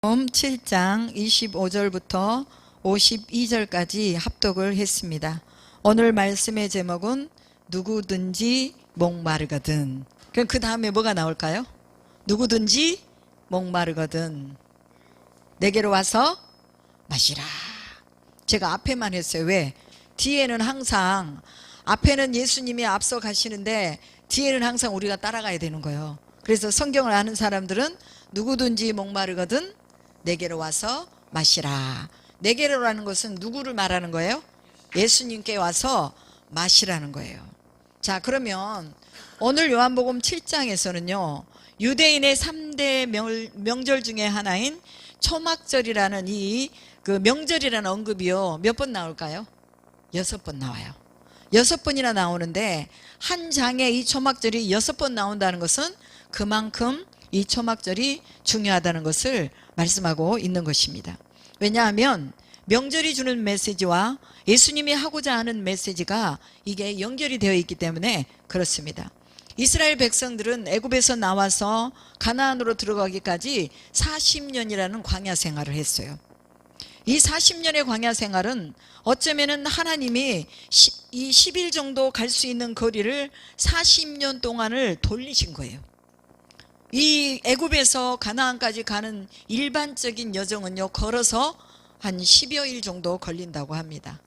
요한복음 7장 25절부터 52절까지 합독을 했습니다. 오늘 말씀의 제목은 누구든지 목마르거든. 그럼 그 다음에 뭐가 나올까요? 누구든지 목마르거든 내게로 와서 마시라. 제가 앞에만 했어요. 왜? 뒤에는 항상, 앞에는 예수님이 앞서 가시는데 뒤에는 항상 우리가 따라가야 되는 거예요. 그래서 성경을 아는 사람들은 누구든지 목마르거든 내게로 와서 마시라. 내게로라는 것은 누구를 말하는 거예요? 예수님께 와서 마시라는 거예요. 자, 그러면 오늘 요한복음 7장에서는요 유대인의 3대 명절 중에 하나인 초막절이라는 그 명절이라는 언급이요 몇 번 나올까요? 6번 나와요. 6번이나 나오는데 한 장에 이 초막절이 6번 나온다는 것은 그만큼 이 초막절이 중요하다는 것을 말씀하고 있는 것입니다. 왜냐하면 명절이 주는 메시지와 예수님이 하고자 하는 메시지가 이게 연결이 되어 있기 때문에 그렇습니다. 이스라엘 백성들은 애굽에서 나와서 가나안으로 들어가기까지 40년이라는 광야 생활을 했어요. 이 40년의 광야 생활은 어쩌면은 하나님이 이 10일 정도 갈 수 있는 거리를 40년 동안을 돌리신 거예요. 이 애굽에서 가나안까지 가는 일반적인 여정은요 걸어서 한 10여일 정도 걸린다고 합니다.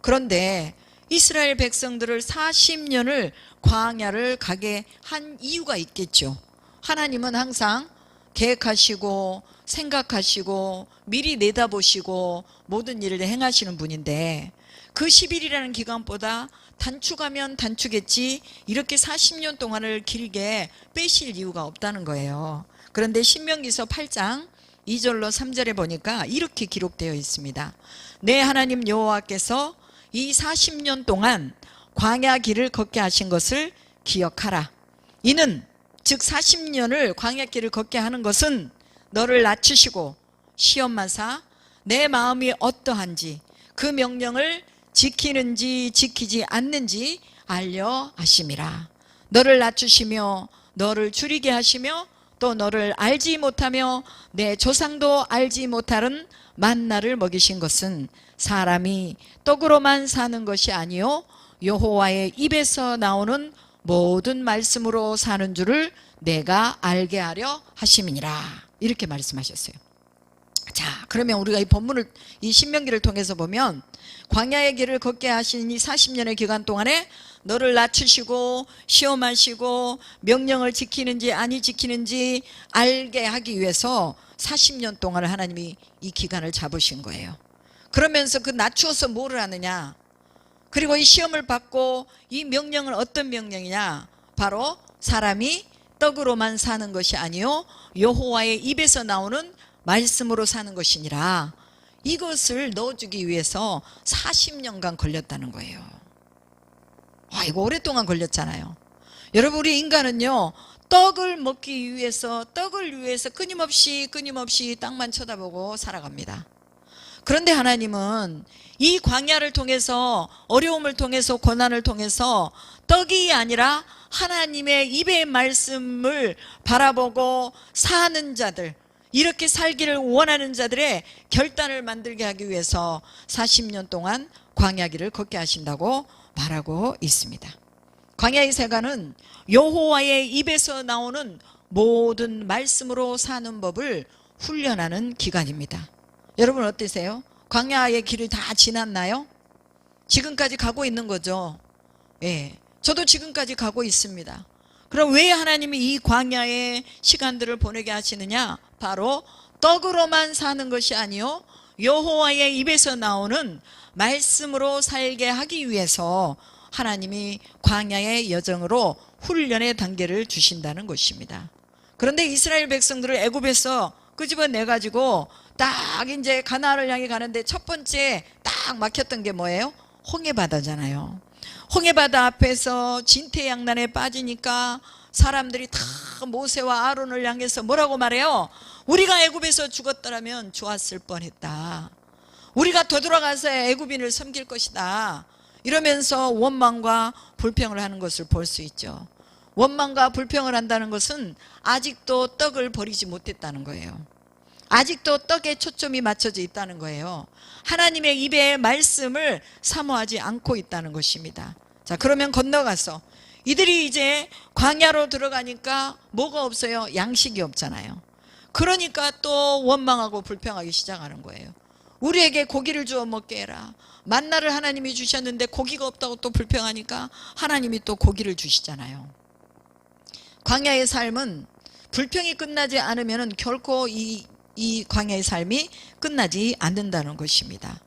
그런데 이스라엘 백성들을 40년을 광야를 가게 한 이유가 있겠죠. 하나님은 항상 계획하시고 생각하시고 미리 내다보시고 모든 일을 행하시는 분인데 그 10일이라는 기간보다 단축하면 단축했지 이렇게 40년 동안을 길게 빼실 이유가 없다는 거예요. 그런데 신명기서 8장 2절로 3절에 보니까 이렇게 기록되어 있습니다. 내 하나님 여호와께서 이 40년 동안 광야 길을 걷게 하신 것을 기억하라. 이는 즉 40년을 광야 길을 걷게 하는 것은 너를 낮추시고 시험하사 내 마음이 어떠한지 그 명령을 지키는지 지키지 않는지 알려 하심이라. 너를 낮추시며 너를 줄이게 하시며 또 너를 알지 못하며 내 조상도 알지 못하는 만나를 먹이신 것은 사람이 떡으로만 사는 것이 아니요 여호와의 입에서 나오는 모든 말씀으로 사는 줄을 내가 알게 하려 하심이니라. 이렇게 말씀하셨어요. 자, 그러면 우리가 이 본문을 이 신명기를 통해서 보면 광야의 길을 걷게 하신 이 40년의 기간 동안에 너를 낮추시고 시험하시고 명령을 지키는지 아니 지키는지 알게 하기 위해서 40년 동안을 하나님이 이 기간을 잡으신 거예요. 그러면서 그 낮추어서 뭐를 하느냐, 그리고 이 시험을 받고 이 명령은 어떤 명령이냐, 바로 사람이 떡으로만 사는 것이 아니요 여호와의 입에서 나오는 말씀으로 사는 것이니라. 이것을 넣어주기 위해서 40년간 걸렸다는 거예요. 이거 오랫동안 걸렸잖아요. 여러분, 우리 인간은요 떡을 먹기 위해서 떡을 위해서 끊임없이 땅만 쳐다보고 살아갑니다. 그런데 하나님은 이 광야를 통해서, 어려움을 통해서, 고난을 통해서 떡이 아니라 하나님의 입의 말씀을 바라보고 사는 자들, 이렇게 살기를 원하는 자들의 결단을 만들게 하기 위해서 40년 동안 광야길을 걷게 하신다고 말하고 있습니다. 광야의 생활은 여호와의 입에서 나오는 모든 말씀으로 사는 법을 훈련하는 기간입니다. 여러분 어떠세요? 광야의 길을 다 지났나요? 지금까지 가고 있는 거죠. 예, 저도 지금까지 가고 있습니다. 그럼 왜 하나님이 이 광야의 시간들을 보내게 하시느냐? 바로 떡으로만 사는 것이 아니요 여호와의 입에서 나오는 말씀으로 살게 하기 위해서 하나님이 광야의 여정으로 훈련의 단계를 주신다는 것입니다. 그런데 이스라엘 백성들을 애굽에서 끄집어내 가지고 딱 이제 가나안을 향해 가는데 첫 번째 딱 막혔던 게 뭐예요? 홍해바다잖아요. 홍해바다 앞에서 진퇴양난에 빠지니까 사람들이 다 모세와 아론을 향해서 뭐라고 말해요? 우리가 애굽에서 죽었더라면 좋았을 뻔했다. 우리가 되돌아가서 애굽인을 섬길 것이다. 이러면서 원망과 불평을 하는 것을 볼 수 있죠. 원망과 불평을 한다는 것은 아직도 떡을 버리지 못했다는 거예요. 아직도 떡에 초점이 맞춰져 있다는 거예요. 하나님의 입의 말씀을 사모하지 않고 있다는 것입니다. 자, 그러면 건너가서 이들이 이제 광야로 들어가니까 뭐가 없어요? 양식이 없잖아요. 그러니까 또 원망하고 불평하기 시작하는 거예요. 우리에게 고기를 주어 먹게 해라. 만나를 하나님이 주셨는데 고기가 없다고 또 불평하니까 하나님이 또 고기를 주시잖아요. 광야의 삶은 불평이 끝나지 않으면 결코 이 광야의 삶이 끝나지 않는다는 것입니다.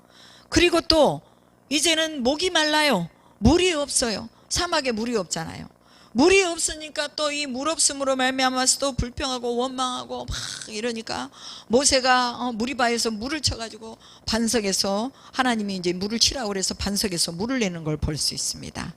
그리고 또 이제는 목이 말라요. 물이 없어요. 사막에 물이 없잖아요. 물이 없으니까 또 이 물 없음으로 말미암아서 또 불평하고 원망하고 막 이러니까 모세가 무리바에서 물을 쳐가지고 반석에서 하나님이 이제 물을 치라고 그래서 반석에서 물을 내는 걸 볼 수 있습니다.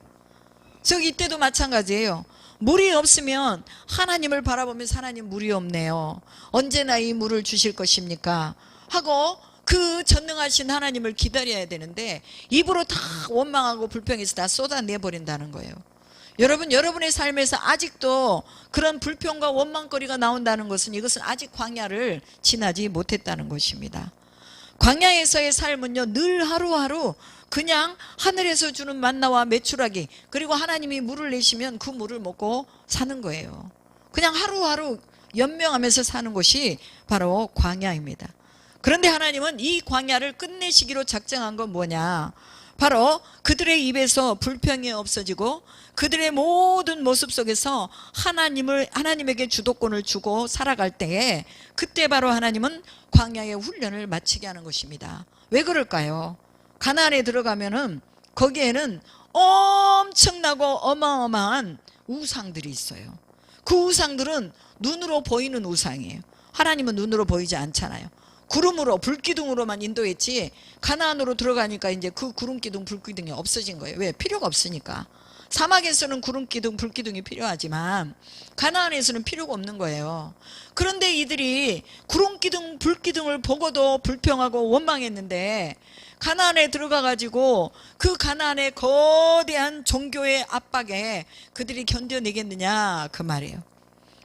즉 이때도 마찬가지예요. 물이 없으면 하나님을 바라보면서 하나님 물이 없네요. 언제나 이 물을 주실 것입니까? 하고 그 전능하신 하나님을 기다려야 되는데 입으로 다 원망하고 불평해서 다 쏟아내버린다는 거예요. 여러분, 여러분의 삶에서 아직도 그런 불평과 원망거리가 나온다는 것은 이것은 아직 광야를 지나지 못했다는 것입니다. 광야에서의 삶은요, 늘 하루하루 그냥 하늘에서 주는 만나와 메추라기, 그리고 하나님이 물을 내시면 그 물을 먹고 사는 거예요. 그냥 하루하루 연명하면서 사는 것이 바로 광야입니다. 그런데 하나님은 이 광야를 끝내시기로 작정한 건 뭐냐? 바로 그들의 입에서 불평이 없어지고 그들의 모든 모습 속에서 하나님에게 주도권을 주고 살아갈 때에 그때 바로 하나님은 광야의 훈련을 마치게 하는 것입니다. 왜 그럴까요? 가나안에 들어가면은 거기에는 엄청나고 어마어마한 우상들이 있어요. 그 우상들은 눈으로 보이는 우상이에요. 하나님은 눈으로 보이지 않잖아요. 구름으로, 불기둥으로만 인도했지 가나안으로 들어가니까 이제 그 구름기둥, 불기둥이 없어진 거예요. 왜? 필요가 없으니까. 사막에서는 구름기둥, 불기둥이 필요하지만 가나안에서는 필요가 없는 거예요. 그런데 이들이 구름기둥, 불기둥을 보고도 불평하고 원망했는데 가나안에 들어가가지고 그 가나안의 거대한 종교의 압박에 그들이 견뎌내겠느냐 그 말이에요.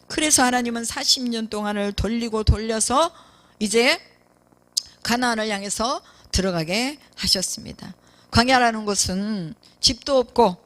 그래서 하나님은 40년 동안을 돌리고 돌려서 이제 가나안을 향해서 들어가게 하셨습니다. 광야라는 것은 집도 없고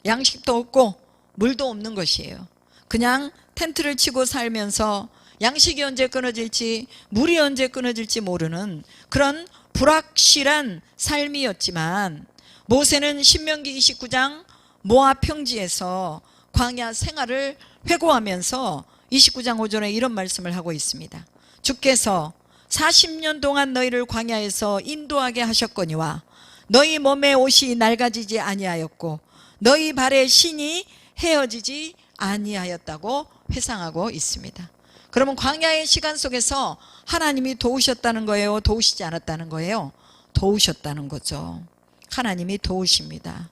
양식도 없고 물도 없는 것이에요. 그냥 텐트를 치고 살면서 양식이 언제 끊어질지 물이 언제 끊어질지 모르는 그런 불확실한 삶이었지만 모세는 신명기 29장 모압 평지에서 광야 생활을 회고하면서 29장 5절에 이런 말씀을 하고 있습니다. 주께서 40년 동안 너희를 광야에서 인도하게 하셨거니와 너희 몸의 옷이 낡아지지 아니하였고 너희 발의 신이 헤어지지 아니하였다고 회상하고 있습니다. 그러면 광야의 시간 속에서 하나님이 도우셨다는 거예요? 도우시지 않았다는 거예요? 도우셨다는 거죠. 하나님이 도우십니다.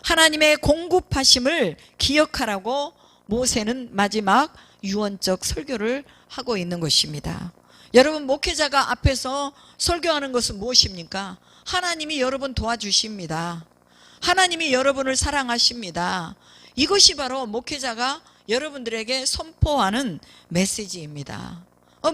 하나님의 공급하심을 기억하라고 모세는 마지막 유언적 설교를 하고 있는 것입니다. 여러분, 목회자가 앞에서 설교하는 것은 무엇입니까? 하나님이 여러분 도와주십니다. 하나님이 여러분을 사랑하십니다. 이것이 바로 목회자가 여러분들에게 선포하는 메시지입니다.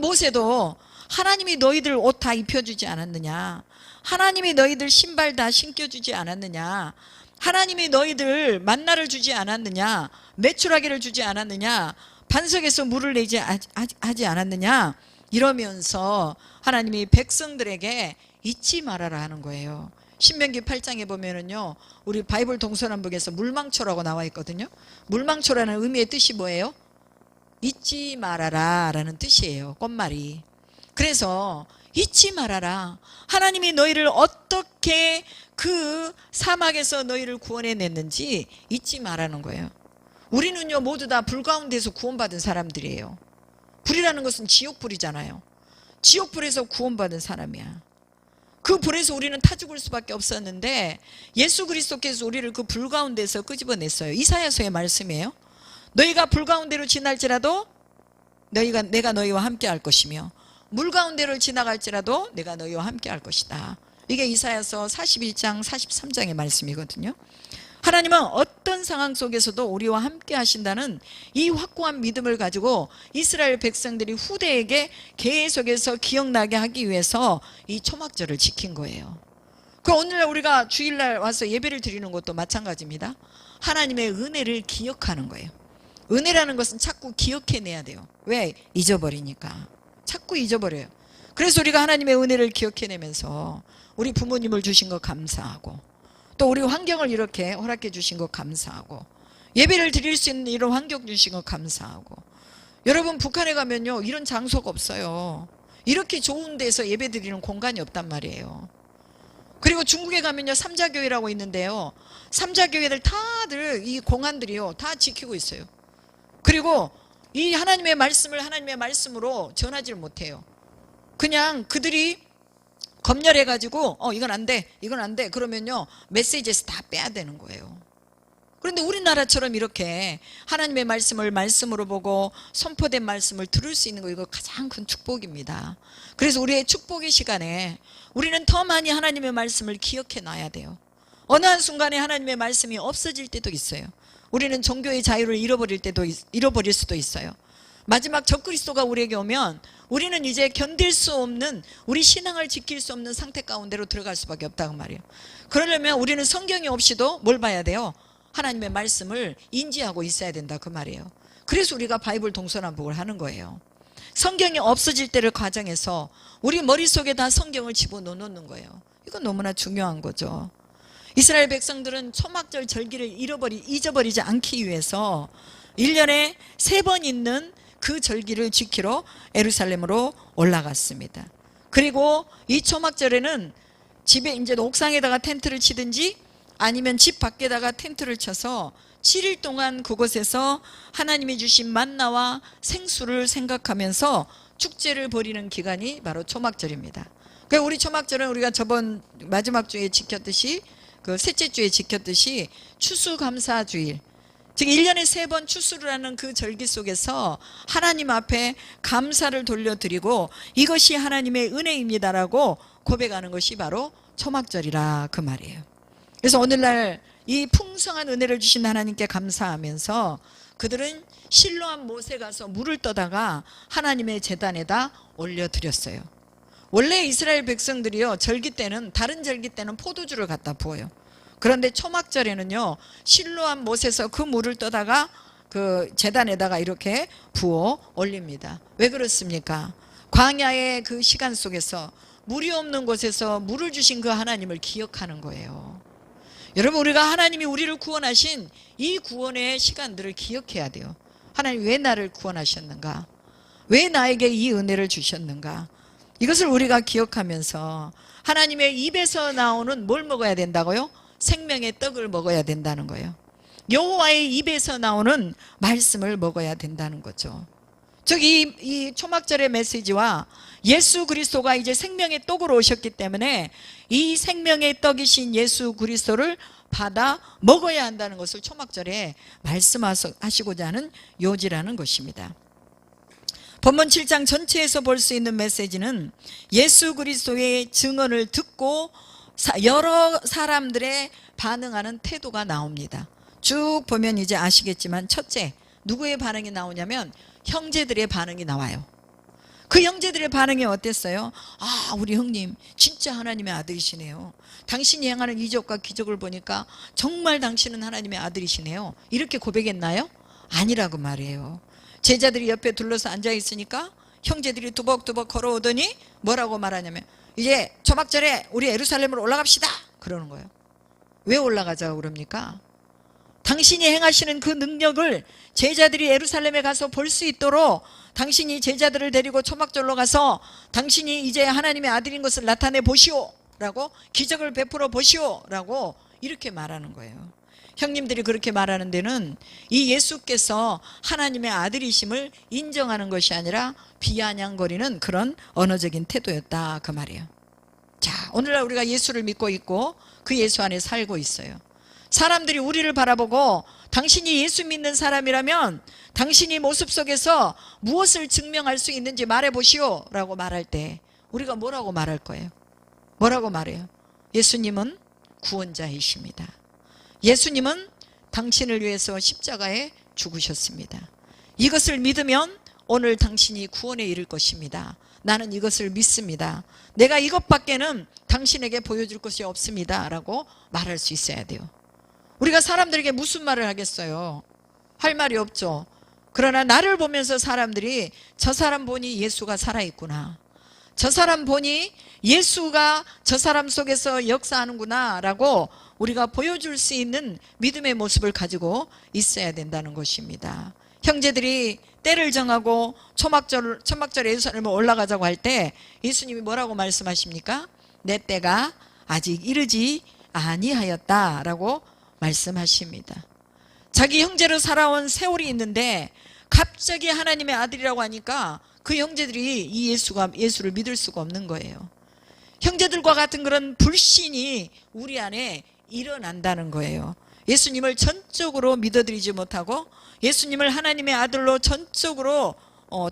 모세도 하나님이 너희들 옷 다 입혀주지 않았느냐? 하나님이 너희들 신발 다 신겨주지 않았느냐? 하나님이 너희들 만나를 주지 않았느냐? 메추라기를 주지 않았느냐? 반석에서 물을 내지 하지 않았느냐? 이러면서 하나님이 백성들에게 잊지 말아라 하는 거예요. 신명기 8장에 보면은요, 우리 바이블 동서남북에서 물망초라고 나와 있거든요. 물망초라는 의미의 뜻이 뭐예요? 잊지 말아라 라는 뜻이에요. 꽃말이. 그래서 잊지 말아라. 하나님이 너희를 어떻게 그 사막에서 너희를 구원해냈는지 잊지 말라는 거예요. 우리는요 모두 다 불 가운데서 구원받은 사람들이에요. 불이라는 것은 지옥불이잖아요. 지옥불에서 구원받은 사람이야. 그 불에서 우리는 타 죽을 수밖에 없었는데 예수 그리스도께서 우리를 그 불 가운데서 끄집어냈어요. 이사야서의 말씀이에요. 너희가 불 가운데로 지날지라도 내가 너희와 함께 할 것이며 물 가운데를 지나갈지라도 내가 너희와 함께 할 것이다. 이게 이사야서 41장 43장의 말씀이거든요. 하나님은 어떤 상황 속에서도 우리와 함께 하신다는 이 확고한 믿음을 가지고 이스라엘 백성들이 후대에게 계속해서 기억나게 하기 위해서 이 초막절을 지킨 거예요. 그 오늘날 우리가 주일날 와서 예배를 드리는 것도 마찬가지입니다. 하나님의 은혜를 기억하는 거예요. 은혜라는 것은 자꾸 기억해내야 돼요. 왜? 잊어버리니까. 자꾸 잊어버려요. 그래서 우리가 하나님의 은혜를 기억해내면서 우리 부모님을 주신 거 감사하고, 또 우리 환경을 이렇게 허락해 주신 거 감사하고, 예배를 드릴 수 있는 이런 환경 주신 거 감사하고. 여러분, 북한에 가면요 이런 장소가 없어요. 이렇게 좋은 데서 예배 드리는 공간이 없단 말이에요. 그리고 중국에 가면요 삼자교회라고 있는데요, 삼자교회들 다들 이 공안들이요 다 지키고 있어요. 그리고 이 하나님의 말씀을 하나님의 말씀으로 전하지를 못해요. 그냥 그들이 검열해가지고 이건 안 돼, 이건 안 돼 그러면요 메시지에서 다 빼야 되는 거예요. 그런데 우리나라처럼 이렇게 하나님의 말씀을 말씀으로 보고 선포된 말씀을 들을 수 있는 거, 이거 가장 큰 축복입니다. 그래서 우리의 축복의 시간에 우리는 더 많이 하나님의 말씀을 기억해 놔야 돼요. 어느 한순간에 하나님의 말씀이 없어질 때도 있어요. 우리는 종교의 자유를 잃어버릴 수도 있어요. 마지막 적그리스도가 우리에게 오면 우리는 이제 견딜 수 없는, 우리 신앙을 지킬 수 없는 상태 가운데로 들어갈 수밖에 없다고 말이에요. 그러려면 우리는 성경이 없이도 뭘 봐야 돼요? 하나님의 말씀을 인지하고 있어야 된다 그 말이에요. 그래서 우리가 바이블 동서남북을 하는 거예요. 성경이 없어질 때를 가정해서 우리 머릿속에 다 성경을 집어넣는 거예요. 이건 너무나 중요한 거죠. 이스라엘 백성들은 초막절 절기를 잊어버리지 않기 위해서 1년에 3번 있는 그 절기를 지키러 예루살렘으로 올라갔습니다. 그리고 이 초막절에는 집에 이제 옥상에다가 텐트를 치든지 아니면 집 밖에다가 텐트를 쳐서 7일 동안 그곳에서 하나님이 주신 만나와 생수를 생각하면서 축제를 벌이는 기간이 바로 초막절입니다. 그러니까 우리 초막절은 우리가 저번 마지막 주에 지켰듯이, 그 셋째 주에 지켰듯이 추수감사주일, 즉 1년에 3번 추수를 하는 그 절기 속에서 하나님 앞에 감사를 돌려드리고 이것이 하나님의 은혜입니다라고 고백하는 것이 바로 초막절이라 그 말이에요. 그래서 오늘날 이 풍성한 은혜를 주신 하나님께 감사하면서 그들은 실로암 못에 가서 물을 떠다가 하나님의 제단에다 올려드렸어요. 원래 이스라엘 백성들이요 절기 때는, 다른 절기 때는 포도주를 갖다 부어요. 그런데 초막절에는요 실로암 못에서 그 물을 떠다가 그 제단에다가 이렇게 부어 올립니다. 왜 그렇습니까? 광야의 그 시간 속에서 물이 없는 곳에서 물을 주신 그 하나님을 기억하는 거예요. 여러분, 우리가 하나님이 우리를 구원하신 이 구원의 시간들을 기억해야 돼요. 하나님 왜 나를 구원하셨는가? 왜 나에게 이 은혜를 주셨는가? 이것을 우리가 기억하면서 하나님의 입에서 나오는 뭘 먹어야 된다고요? 생명의 떡을 먹어야 된다는 거예요. 여호와의 입에서 나오는 말씀을 먹어야 된다는 거죠. 즉 이 초막절의 메시지와 예수 그리스도가 이제 생명의 떡으로 오셨기 때문에 이 생명의 떡이신 예수 그리스도를 받아 먹어야 한다는 것을 초막절에 말씀하시고자 하는 요지라는 것입니다. 본문 7장 전체에서 볼 수 있는 메시지는 예수 그리스도의 증언을 듣고 여러 사람들의 반응하는 태도가 나옵니다. 쭉 보면 이제 아시겠지만, 첫째, 누구의 반응이 나오냐면 형제들의 반응이 나와요. 그 형제들의 반응이 어땠어요? 아, 우리 형님 진짜 하나님의 아들이시네요. 당신이 행하는 이적과 기적을 보니까 정말 당신은 하나님의 아들이시네요. 이렇게 고백했나요? 아니라고 말이에요. 제자들이 옆에 둘러서 앉아 있으니까 형제들이 두벅두벅 걸어오더니 뭐라고 말하냐면, 이제 초막절에 우리 예루살렘으로 올라갑시다 그러는 거예요. 왜 올라가자고 그럽니까? 당신이 행하시는 그 능력을 제자들이 예루살렘에 가서 볼 수 있도록 당신이 제자들을 데리고 초막절로 가서 당신이 이제 하나님의 아들인 것을 나타내 보시오 라고, 기적을 베풀어 보시오 라고 이렇게 말하는 거예요. 형님들이 그렇게 말하는 데는 이 예수께서 하나님의 아들이심을 인정하는 것이 아니라 비아냥거리는 그런 언어적인 태도였다 그 말이에요. 자, 오늘날 우리가 예수를 믿고 있고 그 예수 안에 살고 있어요. 사람들이 우리를 바라보고 당신이 예수 믿는 사람이라면 당신이 모습 속에서 무엇을 증명할 수 있는지 말해보시오 라고 말할 때 우리가 뭐라고 말할 거예요? 뭐라고 말해요? 예수님은 구원자이십니다. 예수님은 당신을 위해서 십자가에 죽으셨습니다. 이것을 믿으면 오늘 당신이 구원에 이를 것입니다. 나는 이것을 믿습니다. 내가 이것밖에는 당신에게 보여줄 것이 없습니다. 라고 말할 수 있어야 돼요. 우리가 사람들에게 무슨 말을 하겠어요? 할 말이 없죠. 그러나 나를 보면서 사람들이 저 사람 보니 예수가 살아있구나. 저 사람 보니 예수가 저 사람 속에서 역사하는구나 라고 우리가 보여줄 수 있는 믿음의 모습을 가지고 있어야 된다는 것입니다. 형제들이 때를 정하고 초막절에 예루살렘에 올라가자고 할 때 예수님이 뭐라고 말씀하십니까? 내 때가 아직 이르지 아니하였다 라고 말씀하십니다. 자기 형제로 살아온 세월이 있는데 갑자기 하나님의 아들이라고 하니까 그 형제들이 이 예수를 믿을 수가 없는 거예요. 형제들과 같은 그런 불신이 우리 안에 일어난다는 거예요. 예수님을 전적으로 믿어드리지 못하고 예수님을 하나님의 아들로 전적으로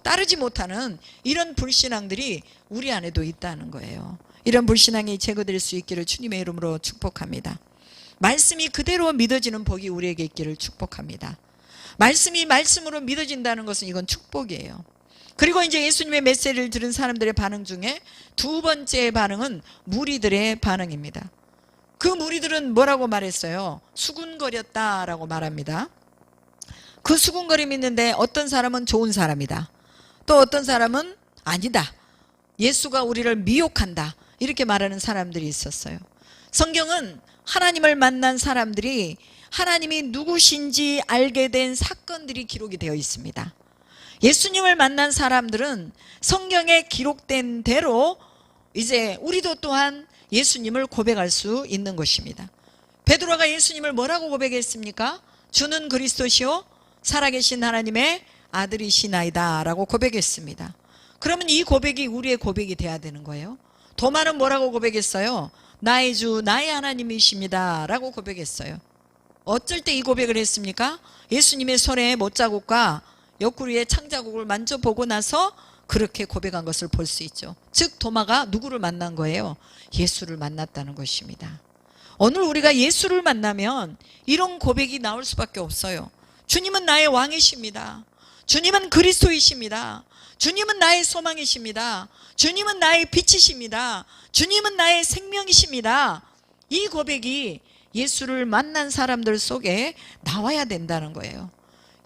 따르지 못하는 이런 불신앙들이 우리 안에도 있다는 거예요. 이런 불신앙이 제거될 수 있기를 주님의 이름으로 축복합니다. 말씀이 그대로 믿어지는 복이 우리에게 있기를 축복합니다. 말씀이 말씀으로 믿어진다는 것은 이건 축복이에요. 그리고 이제 예수님의 메시지를 들은 사람들의 반응 중에 두 번째 반응은 무리들의 반응입니다. 그 무리들은 뭐라고 말했어요? 수군거렸다라고 말합니다. 그 수군거림이 있는데 어떤 사람은 좋은 사람이다. 또 어떤 사람은 아니다. 예수가 우리를 미혹한다. 이렇게 말하는 사람들이 있었어요. 성경은 하나님을 만난 사람들이 하나님이 누구신지 알게 된 사건들이 기록이 되어 있습니다. 예수님을 만난 사람들은 성경에 기록된 대로 이제 우리도 또한 예수님을 고백할 수 있는 것입니다. 베드로가 예수님을 뭐라고 고백했습니까? 주는 그리스도시요 살아계신 하나님의 아들이시나이다 라고 고백했습니다. 그러면 이 고백이 우리의 고백이 돼야 되는 거예요. 도마는 뭐라고 고백했어요? 나의 주 나의 하나님이십니다 라고 고백했어요. 어쩔 때 이 고백을 했습니까? 예수님의 손에 못자국과 옆구리에 창자국을 만져보고 나서 그렇게 고백한 것을 볼 수 있죠. 즉 도마가 누구를 만난 거예요? 예수를 만났다는 것입니다. 오늘 우리가 예수를 만나면 이런 고백이 나올 수밖에 없어요. 주님은 나의 왕이십니다. 주님은 그리스도이십니다. 주님은 나의 소망이십니다. 주님은 나의 빛이십니다. 주님은 나의 생명이십니다. 이 고백이 예수를 만난 사람들 속에 나와야 된다는 거예요.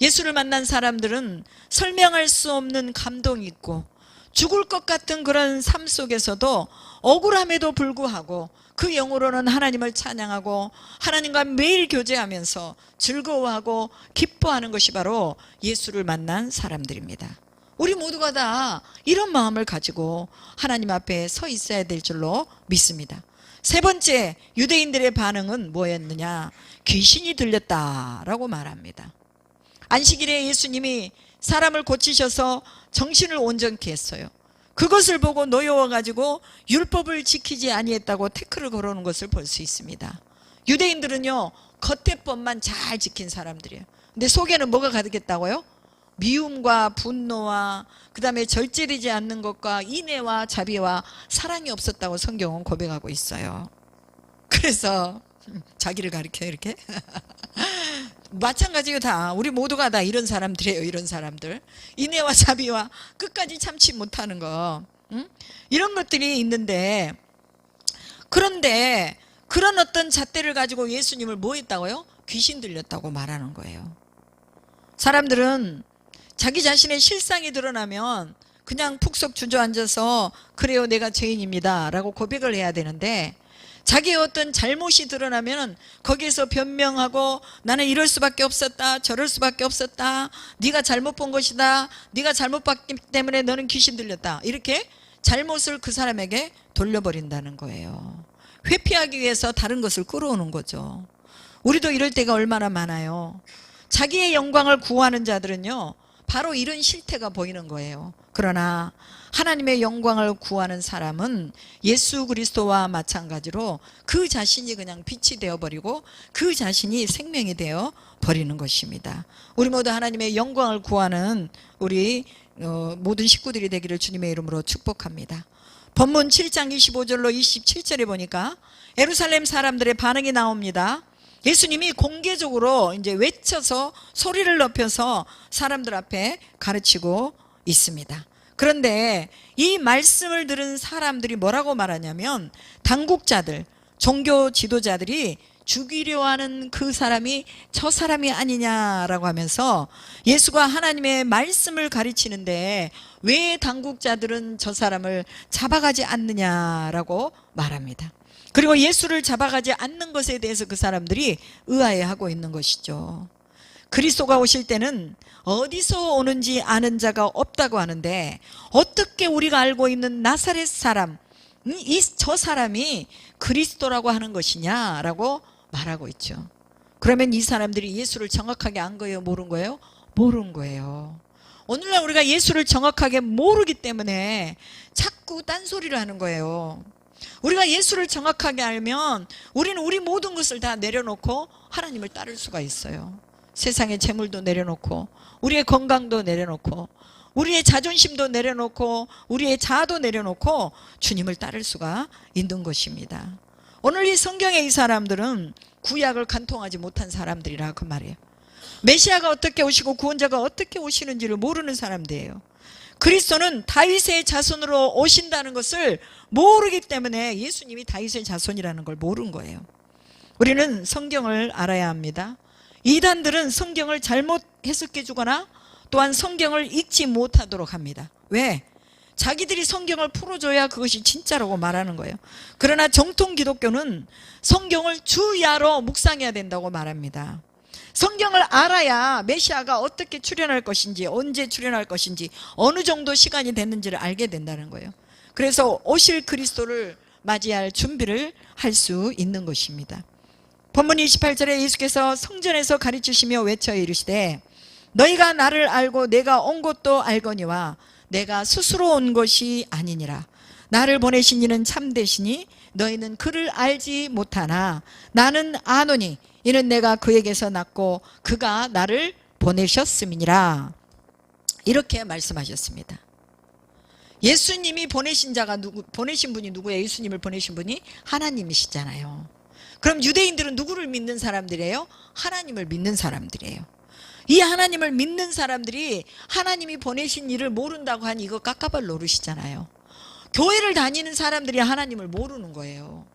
예수를 만난 사람들은 설명할 수 없는 감동이 있고 죽을 것 같은 그런 삶 속에서도 억울함에도 불구하고 그 영으로는 하나님을 찬양하고 하나님과 매일 교제하면서 즐거워하고 기뻐하는 것이 바로 예수를 만난 사람들입니다. 우리 모두가 다 이런 마음을 가지고 하나님 앞에 서 있어야 될 줄로 믿습니다. 세 번째, 유대인들의 반응은 뭐였느냐? 귀신이 들렸다라고 말합니다. 안식일에 예수님이 사람을 고치셔서 정신을 온전케 했어요. 그것을 보고 노여워가지고 율법을 지키지 아니했다고 태클을 걸어오는 것을 볼 수 있습니다. 유대인들은요 겉에법만 잘 지킨 사람들이에요. 근데 속에는 뭐가 가득했다고요? 미움과 분노와 그 다음에 절제되지 않는 것과 인애와 자비와 사랑이 없었다고 성경은 고백하고 있어요. 그래서 자기를 가리켜요 이렇게. 마찬가지로 다 우리 모두가 다 이런 사람들이에요. 이런 사람들 인애와 자비와 끝까지 참지 못하는 거 이런 것들이 있는데, 그런데 그런 어떤 잣대를 가지고 예수님을 뭐 했다고요? 귀신 들렸다고 말하는 거예요. 사람들은 자기 자신의 실상이 드러나면 그냥 푹 속 주저앉아서 그래요 내가 죄인입니다 라고 고백을 해야 되는데, 자기의 어떤 잘못이 드러나면 거기에서 변명하고 나는 이럴 수밖에 없었다 저럴 수밖에 없었다 네가 잘못 본 것이다 네가 잘못 봤기 때문에 너는 귀신 들렸다 이렇게 잘못을 그 사람에게 돌려버린다는 거예요. 회피하기 위해서 다른 것을 끌어오는 거죠. 우리도 이럴 때가 얼마나 많아요. 자기의 영광을 구하는 자들은요 바로 이런 실태가 보이는 거예요. 그러나 하나님의 영광을 구하는 사람은 예수 그리스도와 마찬가지로 그 자신이 그냥 빛이 되어버리고 그 자신이 생명이 되어 버리는 것입니다. 우리 모두 하나님의 영광을 구하는 우리 모든 식구들이 되기를 주님의 이름으로 축복합니다. 본문 7장 25절로 27절에 보니까 예루살렘 사람들의 반응이 나옵니다. 예수님이 공개적으로 이제 외쳐서 소리를 높여서 사람들 앞에 가르치고 있습니다. 그런데 이 말씀을 들은 사람들이 뭐라고 말하냐면 당국자들, 종교 지도자들이 죽이려 하는 그 사람이 저 사람이 아니냐라고 하면서 예수가 하나님의 말씀을 가르치는데 왜 당국자들은 저 사람을 잡아가지 않느냐라고 말합니다. 그리고 예수를 잡아가지 않는 것에 대해서 그 사람들이 의아해하고 있는 것이죠. 그리스도가 오실 때는 어디서 오는지 아는 자가 없다고 하는데 어떻게 우리가 알고 있는 나사렛 사람, 저 사람이 그리스도라고 하는 것이냐라고 말하고 있죠. 그러면 이 사람들이 예수를 정확하게 안 거예요? 모른 거예요? 모른 거예요. 오늘날 우리가 예수를 정확하게 모르기 때문에 자꾸 딴소리를 하는 거예요. 우리가 예수를 정확하게 알면 우리는 우리 모든 것을 다 내려놓고 하나님을 따를 수가 있어요. 세상의 재물도 내려놓고 우리의 건강도 내려놓고 우리의 자존심도 내려놓고 우리의 자아도 내려놓고 주님을 따를 수가 있는 것입니다. 오늘 이 성경의 이 사람들은 구약을 간통하지 못한 사람들이라 그 말이에요. 메시아가 어떻게 오시고 구원자가 어떻게 오시는지를 모르는 사람들이에요. 그리스도는 다윗의 자손으로 오신다는 것을 모르기 때문에 예수님이 다윗의 자손이라는 걸 모르는 거예요. 우리는 성경을 알아야 합니다. 이단들은 성경을 잘못 해석해 주거나 또한 성경을 읽지 못하도록 합니다. 왜? 자기들이 성경을 풀어줘야 그것이 진짜라고 말하는 거예요. 그러나 정통 기독교는 성경을 주야로 묵상해야 된다고 말합니다. 성경을 알아야 메시아가 어떻게 출현할 것인지, 언제 출현할 것인지, 어느 정도 시간이 됐는지를 알게 된다는 거예요. 그래서 오실 그리스도를 맞이할 준비를 할 수 있는 것입니다. 본문 28절에 예수께서 성전에서 가르치시며 외쳐 이르시되 너희가 나를 알고 내가 온 것도 알거니와 내가 스스로 온 것이 아니니라. 나를 보내신 이는 참되시니 너희는 그를 알지 못하나 나는 아노니 이는 내가 그에게서 났고 그가 나를 보내셨음이니라. 이렇게 말씀하셨습니다. 예수님이 보내신 자가 보내신 분이 누구예요? 예수님을 보내신 분이 하나님이시잖아요. 그럼 유대인들은 누구를 믿는 사람들이에요? 하나님을 믿는 사람들이에요. 이 하나님을 믿는 사람들이 하나님이 보내신 일을 모른다고 하니 이거 깝깝할 노릇이잖아요. 교회를 다니는 사람들이 하나님을 모르는 거예요.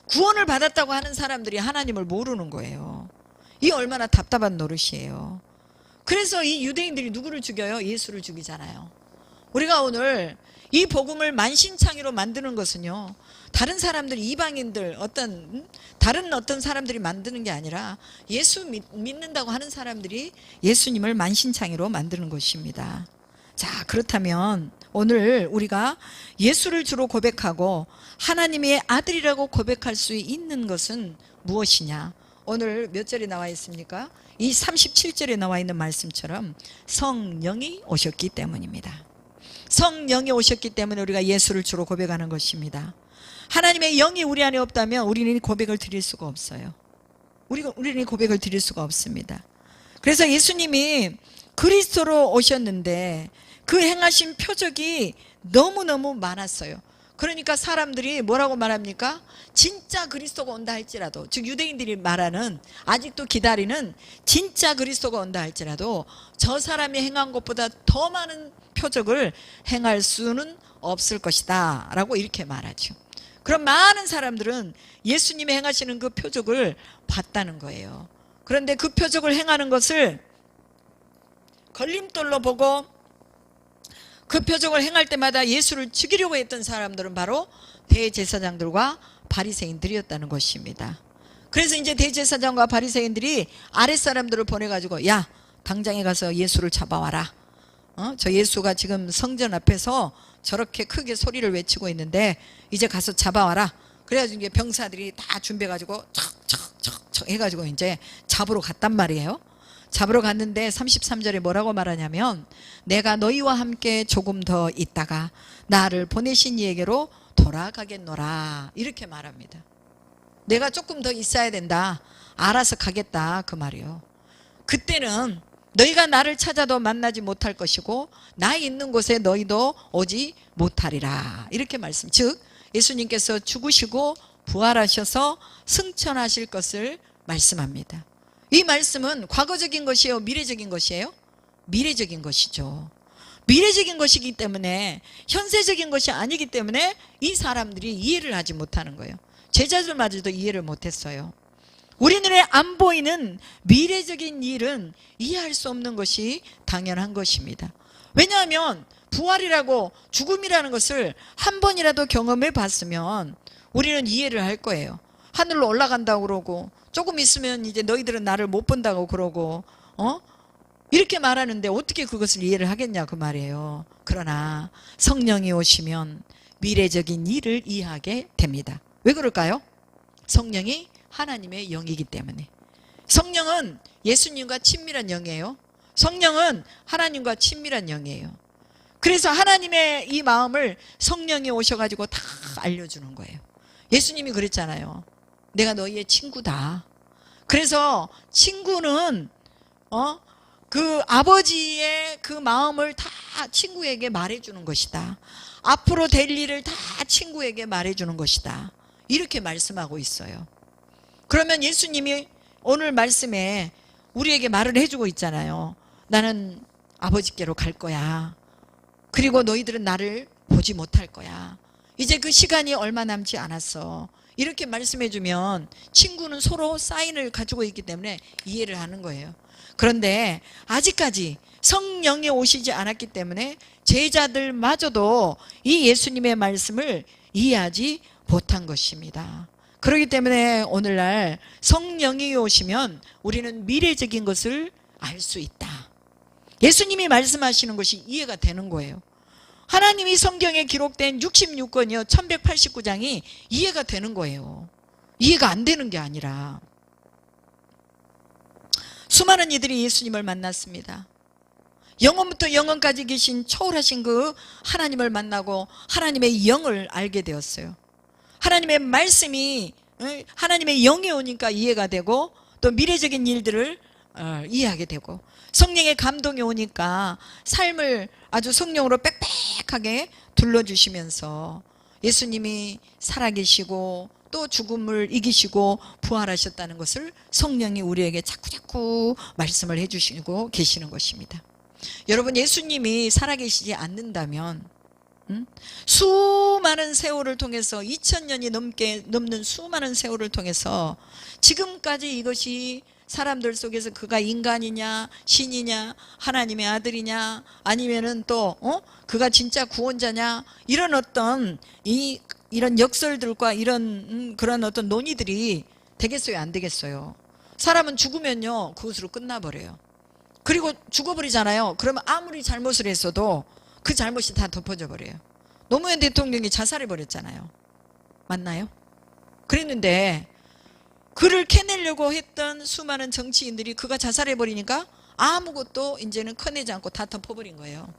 구원을 받았다고 하는 사람들이 하나님을 모르는 거예요. 이 얼마나 답답한 노릇이에요. 그래서 이 유대인들이 누구를 죽여요? 예수를 죽이잖아요. 우리가 오늘 이 복음을 만신창이로 만드는 것은요, 다른 사람들, 이방인들, 다른 어떤 사람들이 만드는 게 아니라 예수 믿는다고 하는 사람들이 예수님을 만신창이로 만드는 것입니다. 자, 그렇다면 오늘 우리가 예수를 주로 고백하고 하나님의 아들이라고 고백할 수 있는 것은 무엇이냐? 오늘 몇 절에 나와 있습니까? 이 37절에 나와 있는 말씀처럼 성령이 오셨기 때문입니다. 성령이 오셨기 때문에 우리가 예수를 주로 고백하는 것입니다. 하나님의 영이 우리 안에 없다면 우리는 고백을 드릴 수가 없어요. 우리는 고백을 드릴 수가 없습니다. 그래서 예수님이 그리스도로 오셨는데 그 행하신 표적이 너무너무 많았어요. 그러니까 사람들이 뭐라고 말합니까? 진짜 그리스도가 온다 할지라도, 즉 유대인들이 말하는, 아직도 기다리는 진짜 그리스도가 온다 할지라도 저 사람이 행한 것보다 더 많은 표적을 행할 수는 없을 것이다 라고 이렇게 말하죠. 그럼 많은 사람들은 예수님이 행하시는 그 표적을 봤다는 거예요. 그런데 그 표적을 행하는 것을 걸림돌로 보고 그 표적을 행할 때마다 예수를 죽이려고 했던 사람들은 바로 대제사장들과 바리새인들이었다는 것입니다. 그래서 이제 대제사장과 바리새인들이 아랫사람들을 보내가지고 야, 당장에 가서 예수를 잡아와라. 저 예수가 지금 성전 앞에서 저렇게 크게 소리를 외치고 있는데 이제 가서 잡아와라. 그래가지고 이제 병사들이 다 준비해가지고 척 해가지고 이제 잡으러 갔단 말이에요. 잡으러 갔는데 33절에 뭐라고 말하냐면 내가 너희와 함께 조금 더 있다가 나를 보내신 이에게로 돌아가겠노라 이렇게 말합니다. 내가 조금 더 있어야 된다. 알아서 가겠다 그 말이요. 그때는 너희가 나를 찾아도 만나지 못할 것이고 나 있는 곳에 너희도 오지 못하리라 이렇게 말씀. 즉 예수님께서 죽으시고 부활하셔서 승천하실 것을 말씀합니다. 이 말씀은 과거적인 것이에요? 미래적인 것이에요? 미래적인 것이죠. 미래적인 것이기 때문에, 현세적인 것이 아니기 때문에 이 사람들이 이해를 하지 못하는 거예요. 제자들마저도 이해를 못했어요. 우리 눈에 안 보이는 미래적인 일은 이해할 수 없는 것이 당연한 것입니다. 왜냐하면 부활이라고, 죽음이라는 것을 한 번이라도 경험해 봤으면 우리는 이해를 할 거예요. 하늘로 올라간다고 그러고, 조금 있으면 이제 너희들은 나를 못 본다고 그러고, 이렇게 말하는데 어떻게 그것을 이해를 하겠냐 그 말이에요. 그러나 성령이 오시면 미래적인 일을 이해하게 됩니다. 왜 그럴까요? 성령이 하나님의 영이기 때문에. 성령은 예수님과 친밀한 영이에요. 성령은 하나님과 친밀한 영이에요. 그래서 하나님의 이 마음을 성령이 오셔가지고 다 알려주는 거예요. 예수님이 그랬잖아요. 내가 너희의 친구다. 그래서 친구는 그 아버지의 그 마음을 다 친구에게 말해주는 것이다. 앞으로 될 일을 다 친구에게 말해주는 것이다. 이렇게 말씀하고 있어요. 그러면 예수님이 오늘 말씀에 우리에게 말을 해주고 있잖아요. 나는 아버지께로 갈 거야. 그리고 너희들은 나를 보지 못할 거야. 이제 그 시간이 얼마 남지 않았어. 이렇게 말씀해주면 친구는 서로 사인을 가지고 있기 때문에 이해를 하는 거예요. 그런데 아직까지 성령이 오시지 않았기 때문에 제자들마저도 이 예수님의 말씀을 이해하지 못한 것입니다. 그렇기 때문에 오늘날 성령이 오시면 우리는 미래적인 것을 알 수 있다. 예수님이 말씀하시는 것이 이해가 되는 거예요. 하나님이 성경에 기록된 66권이요 1189장이 이해가 되는 거예요. 이해가 안 되는 게 아니라. 수많은 이들이 예수님을 만났습니다. 영원부터 영원까지 계신 초월하신 그 하나님을 만나고 하나님의 영을 알게 되었어요. 하나님의 말씀이 하나님의 영이 오니까 이해가 되고, 또 미래적인 일들을 이해하게 되고, 성령의 감동이 오니까 삶을 아주 성령으로 빽빽하게 둘러주시면서 예수님이 살아계시고 또 죽음을 이기시고 부활하셨다는 것을 성령이 우리에게 자꾸자꾸 말씀을 해주시고 계시는 것입니다. 여러분, 예수님이 살아계시지 않는다면 수많은 세월을 통해서 2000년이 넘는 수많은 세월을 통해서 지금까지 이것이 사람들 속에서 그가 인간이냐 신이냐 하나님의 아들이냐 아니면은 또 그가 진짜 구원자냐 이런 어떤 이런 역설들과 이런 그런 어떤 논의들이 되겠어요, 안 되겠어요? 사람은 죽으면요 그것으로 끝나버려요. 그리고 죽어버리잖아요. 그러면 아무리 잘못을 했어도 그 잘못이 다 덮어져 버려요. 노무현 대통령이 자살해버렸잖아요. 맞나요? 그랬는데 그를 캐내려고 했던 수많은 정치인들이 그가 자살해버리니까 아무것도 이제는 커내지 않고 다 덮어버린 거예요.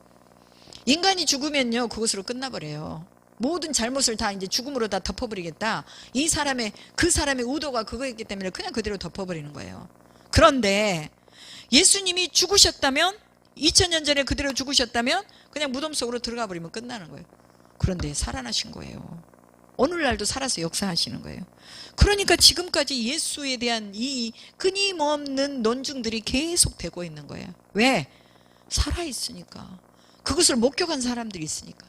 인간이 죽으면요 그것으로 끝나버려요. 모든 잘못을 다 이제 죽음으로 다 덮어버리겠다. 그 사람의 의도가 그거였기 때문에 그냥 그대로 덮어버리는 거예요. 그런데 예수님이 죽으셨다면, 2000년 전에 그대로 죽으셨다면 그냥 무덤 속으로 들어가 버리면 끝나는 거예요. 그런데 살아나신 거예요. 오늘날도 살아서 역사하시는 거예요. 그러니까 지금까지 예수에 대한 이 끊임없는 논증들이 계속 되고 있는 거예요. 왜? 살아있으니까. 그것을 목격한 사람들이 있으니까.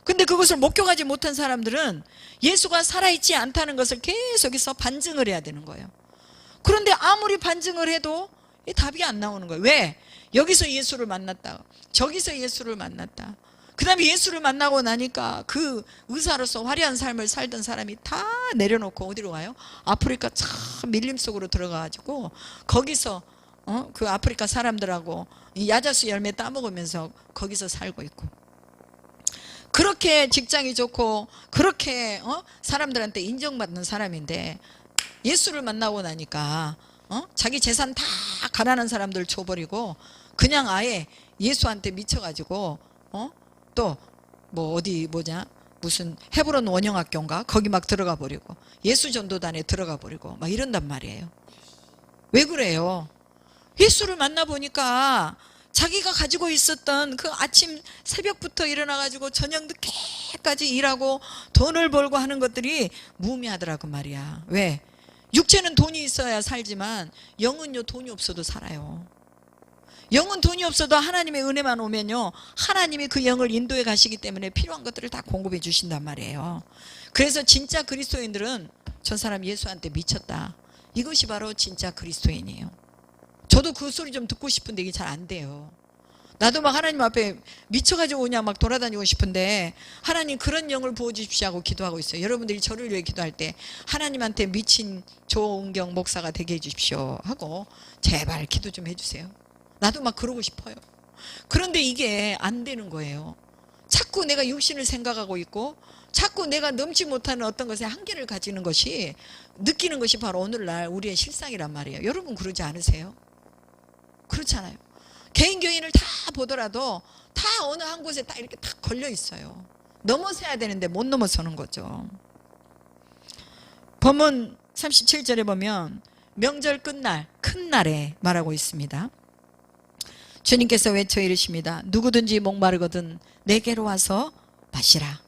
근데 그것을 목격하지 못한 사람들은 예수가 살아있지 않다는 것을 계속해서 반증을 해야 되는 거예요. 그런데 아무리 반증을 해도 답이 안 나오는 거예요. 왜? 여기서 예수를 만났다, 저기서 예수를 만났다, 그 다음에 예수를 만나고 나니까 그 의사로서 화려한 삶을 살던 사람이 다 내려놓고 어디로 가요? 아프리카 참 밀림 속으로 들어가가지고 거기서 그 아프리카 사람들하고 야자수 열매 따먹으면서 거기서 살고 있고, 그렇게 직장이 좋고 그렇게 사람들한테 인정받는 사람인데 예수를 만나고 나니까 자기 재산 다 가난한 사람들 줘버리고 그냥 아예 예수한테 미쳐가지고 또 뭐 어디 무슨 헤브론 원형학교인가 거기 막 들어가 버리고 예수 전도단에 들어가 버리고 막 이런단 말이에요. 왜 그래요? 예수를 만나보니까 자기가 가지고 있었던 그 아침 새벽부터 일어나가지고 저녁 늦게까지 일하고 돈을 벌고 하는 것들이 무의미하더라고 말이야. 왜? 육체는 돈이 있어야 살지만 영은요, 돈이 없어도 살아요. 영은 돈이 없어도 하나님의 은혜만 오면요, 하나님이 그 영을 인도해 가시기 때문에 필요한 것들을 다 공급해 주신단 말이에요. 그래서 진짜 그리스도인들은 저 사람 예수한테 미쳤다, 이것이 바로 진짜 그리스도인이에요. 저도 그 소리 좀 듣고 싶은데 이게 잘 안 돼요. 나도 막 하나님 앞에 미쳐가지고 그냥 막 돌아다니고 싶은데 하나님 그런 영을 부어주십시오 하고 기도하고 있어요. 여러분들이 저를 위해 기도할 때 하나님한테 미친 조은경 목사가 되게 해주십시오 하고 제발 기도 좀 해주세요. 나도 막 그러고 싶어요. 그런데 이게 안 되는 거예요. 자꾸 내가 육신을 생각하고 있고 자꾸 내가 넘지 못하는 어떤 것에 한계를 가지는 것이, 느끼는 것이 바로 오늘날 우리의 실상이란 말이에요. 여러분 그러지 않으세요? 그렇잖아요. 개인 교인을 다 보더라도 다 어느 한 곳에 딱 이렇게 딱 걸려 있어요. 넘어서야 되는데 못 넘어서는 거죠. 본문 37절에 보면 명절 끝날, 큰 날에 말하고 있습니다. 주님께서 외쳐 이르십니다. 누구든지 목마르거든 내게로 와서 마시라.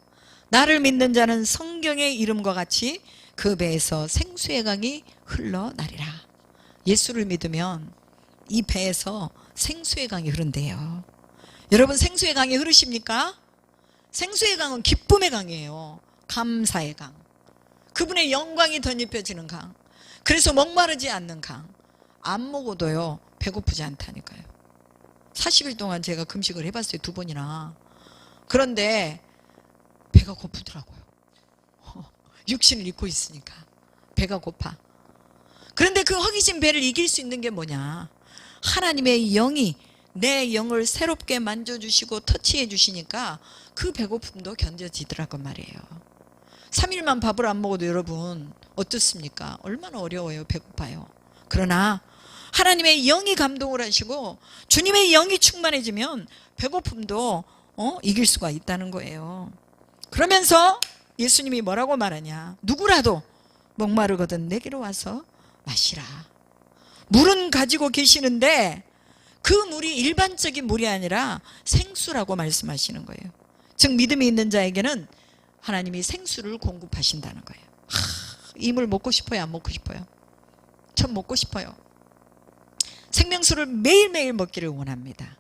나를 믿는 자는 성경의 이름과 같이 그 배에서 생수의 강이 흘러나리라. 예수를 믿으면 이 배에서 생수의 강이 흐른대요. 여러분 생수의 강이 흐르십니까? 생수의 강은 기쁨의 강이에요. 감사의 강. 그분의 영광이 덧입혀지는 강. 그래서 목마르지 않는 강. 안 먹어도요 배고프지 않다니까요. 40일 동안 제가 금식을 해봤어요, 2번이나. 그런데 배가 고프더라고요. 육신을 입고 있으니까 배가 고파. 그런데 그 허기진 배를 이길 수 있는 게 뭐냐? 하나님의 영이 내 영을 새롭게 만져주시고 터치해 주시니까 그 배고픔도 견뎌지더라고 말이에요. 3일만 밥을 안 먹어도 여러분 어떻습니까? 얼마나 어려워요. 배고파요. 그러나 하나님의 영이 감동을 하시고 주님의 영이 충만해지면 배고픔도 이길 수가 있다는 거예요. 그러면서 예수님이 뭐라고 말하냐? 누구라도 목마르거든 내게로 와서 마시라. 물은 가지고 계시는데 그 물이 일반적인 물이 아니라 생수라고 말씀하시는 거예요. 즉 믿음이 있는 자에게는 하나님이 생수를 공급하신다는 거예요. 이 물 먹고 싶어요? 안 먹고 싶어요? 전 먹고 싶어요. 생명수를 매일매일 먹기를 원합니다.